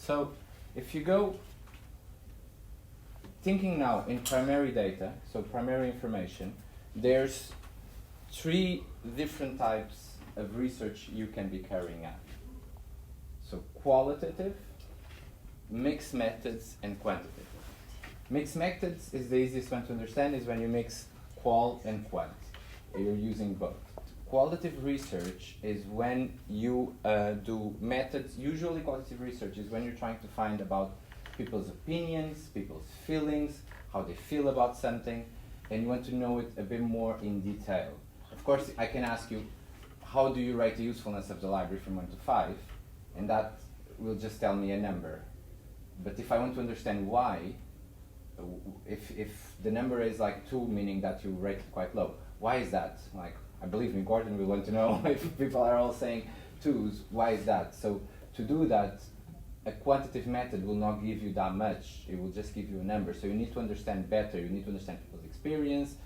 So if you go thinking now in primary data, so primary information, there's 3 different types of research you can be carrying out. So qualitative, mixed methods, and quantitative. Mixed methods is the easiest one to understand, is when you mix qual and quant. You're using both. Qualitative research is when you do methods. Usually qualitative research is when you're trying to find about people's opinions, people's feelings, how they feel about something, and you want to know it a bit more in detail. Of course, I can ask you, how do you rate the usefulness of the library from 1 to 5? And that will just tell me a number. But if I want to understand why, if the number is like 2, meaning that you rate it quite low, why is that? Like, I believe me, Gordon will want to know if people are all saying 2s, why is that? So to do that, a quantitative method will not give you that much. It will just give you a number. So you need to understand better. You need to understand people's experience.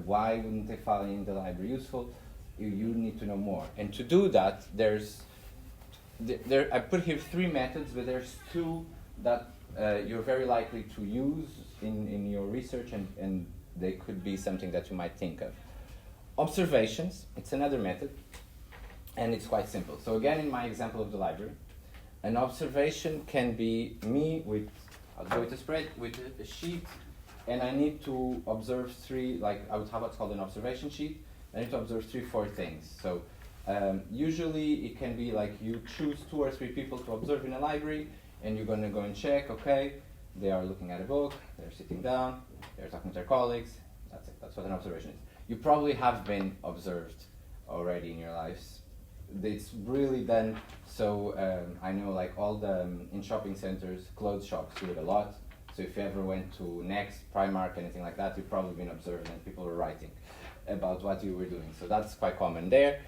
Why wouldn't they find the library useful? You need to know more. And to do that, I put here 3 methods, but there's 2 that you're very likely to use in your research, and they could be something that you might think of. Observations, it's another method, and it's quite simple. So again, in my example of the library, an observation can be me with, I'll go with a spread, with a sheet, and I need to observe 3, like I would have what's called an observation sheet. I need to observe 3, 4 things. So usually it can be like you choose 2 or 3 people to observe in a library, and you're going to go and check, okay, they are looking at a book, they're sitting down, they're talking to their colleagues. That's it. That's what an observation is. You probably have been observed already in your lives. It's really done. So I know, like all the in shopping centers, clothes shops do it a lot. So if you ever went to Next, Primark, anything like that, you've probably been observed and people were writing about what you were doing. So that's quite common there.